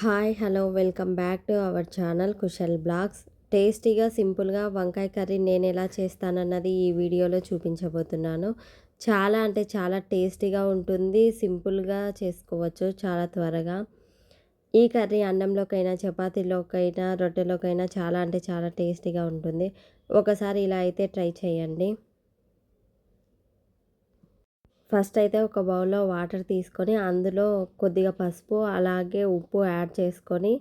Hi hello welcome back to our channel Kushal blogs. టేస్టీగా సింపుల్గా వంకాయ కర్రీ నేను ఎలా చేస్తానన్నది ఈ వీడియోలో చూపించబోతున్నాను. చాలా అంటే చాలా టేస్టీగా ఉంటుంది. సింపుల్గా చేసుకోవచ్చు చాలా త్వరగా. ఈ కర్రీ అన్నంలోకైనా చపాతీలోకైనా రొట్టెలోకైనా చాలా అంటే చాలా టేస్టీగా ఉంటుంది. ఒకసారి ఇలా అయితే ట్రై చేయండి. ఫస్ట్ అయితే ఒక బౌల్‌లో వాటర్ తీసుకొని అందులో కొద్దిగా పసుపు, అలాగే ఉప్పు యాడ్ చేసుకొని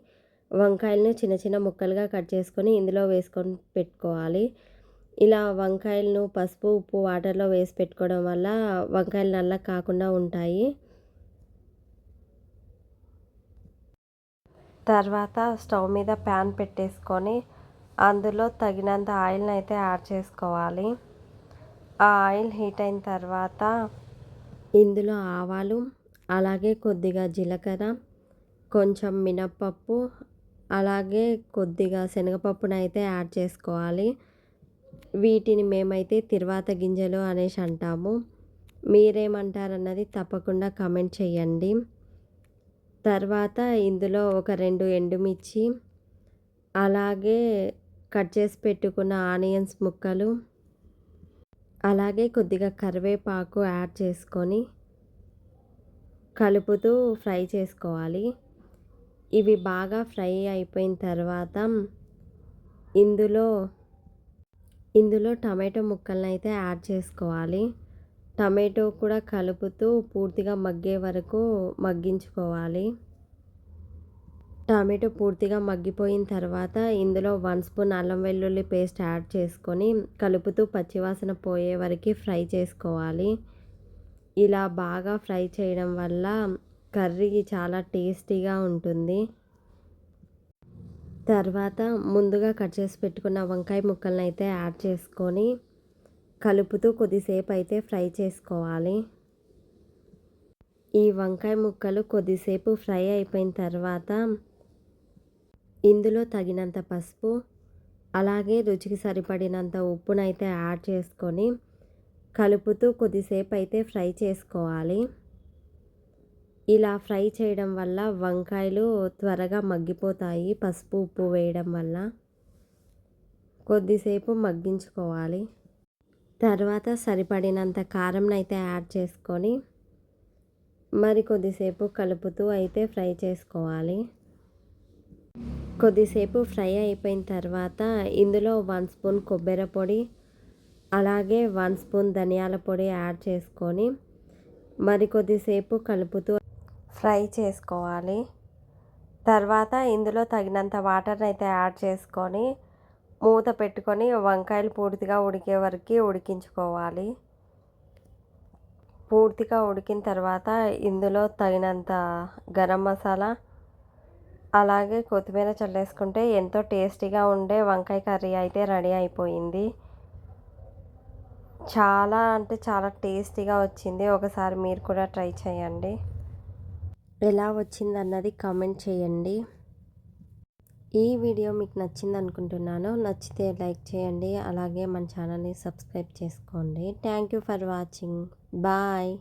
వంకాయలను చిన్న చిన్న ముక్కలుగా కట్ చేసుకొని ఇందులో వేసుకొని పెట్టుకోవాలి. ఇలా వంకాయలను పసుపు, ఉప్పు వాటర్‌లో వేసి పెట్టుకోవడం వల్ల వంకాయలు నల్లగా కాకుండా ఉంటాయి. తర్వాత స్టవ్ మీద ప్యాన్ పెట్టేసుకొని అందులో తగినంత ఆయిల్‌ని అయితే యాడ్ చేసుకోవాలి. ఆ ఆయిల్ హీట్ అయిన తర్వాత ఇందులో ఆవాలు, అలాగే కొద్దిగా జీలకర్ర, కొంచెం మినప్పప్పు, అలాగే కొద్దిగా శనగపప్పునైతే యాడ్ చేసుకోవాలి. వీటిని మేమైతే తిరువాత గింజలు అనేసి అంటాము. మీరేమంటారన్నది తప్పకుండా కామెంట్ చేయండి. తర్వాత ఇందులో ఒక 2 ఎండుమిర్చి, అలాగే కట్ చేసి పెట్టుకున్న ఆనియన్స్ ముక్కలు, అలాగే కొద్దిగా కరివేపాకు యాడ్ చేసుకొని కలుపుతూ ఫ్రై చేసుకోవాలి. ఇవి బాగా ఫ్రై అయిపోయిన తర్వాత ఇందులో టమాటో ముక్కలనైతే యాడ్ చేసుకోవాలి. టమాటో కూడా కలుపుతూ పూర్తిగా మగ్గే వరకు మగ్గించుకోవాలి. టమాటో పూర్తిగా మగ్గిపోయిన తర్వాత ఇందులో 1 స్పూన్ అల్లం వెల్లుల్లి పేస్ట్ యాడ్ చేసుకొని కలుపుతూ పచ్చివాసన పోయే వరకు ఫ్రై చేసుకోవాలి. ఇలా బాగా ఫ్రై చేయడం వల్ల కర్రీ చాలా టేస్టీగా ఉంటుంది. తర్వాత ముందుగా కట్ చేసి పెట్టుకున్న వంకాయ ముక్కలనైతే యాడ్ చేసుకొని కలుపుతూ కొద్దిసేపు అయితే ఫ్రై చేసుకోవాలి. ఈ వంకాయ ముక్కలు కొద్దిసేపు ఫ్రై అయిపోయిన తర్వాత ఇందులో తగినంత పసుపు, అలాగే రుచికి సరిపడినంత ఉప్పునైతే యాడ్ చేసుకొని కలుపుతూ కొద్దిసేపు అయితే ఫ్రై చేసుకోవాలి. ఇలా ఫ్రై చేయడం వల్ల వంకాయలు త్వరగా మగ్గిపోతాయి. పసుపు, ఉప్పు వేయడం వల్ల కొద్దిసేపు మగ్గించుకోవాలి. తర్వాత సరిపడినంత కారంనైతే యాడ్ చేసుకొని మరి కొద్దిసేపు కలుపుతూ అయితే ఫ్రై చేసుకోవాలి. కొద్దిసేపు ఫ్రై అయిపోయిన తర్వాత ఇందులో 1 స్పూన్ కొబ్బరి పొడి, అలాగే 1 స్పూన్ ధనియాల పొడి యాడ్ చేసుకొని మరి కొద్దిసేపు కలుపుతూ ఫ్రై చేసుకోవాలి. తర్వాత ఇందులో తగినంత వాటర్ని అయితే యాడ్ చేసుకొని మూత పెట్టుకొని వంకాయలు పూర్తిగా ఉడికే వరకు ఉడికించుకోవాలి. పూర్తిగా ఉడికిన తర్వాత ఇందులో తగినంత గరం మసాలా, అలాగే కొత్తిమీర చల్లేసుకుంటే ఎంతో టేస్టీగా ఉండే వంకాయ కర్రీ అయితే రెడీ అయిపోయింది. చాలా అంటే చాలా టేస్టీగా వచ్చింది. ఒకసారి మీరు కూడా ట్రై చేయండి. ఎలా వచ్చిందన్నది కామెంట్ చేయండి. ఈ వీడియో మీకు నచ్చింది అనుకుంటున్నాను. నచ్చితే లైక్ చేయండి, అలాగే మన ఛానల్ని సబ్స్క్రైబ్ చేసుకోండి. Thank you for watching. Bye.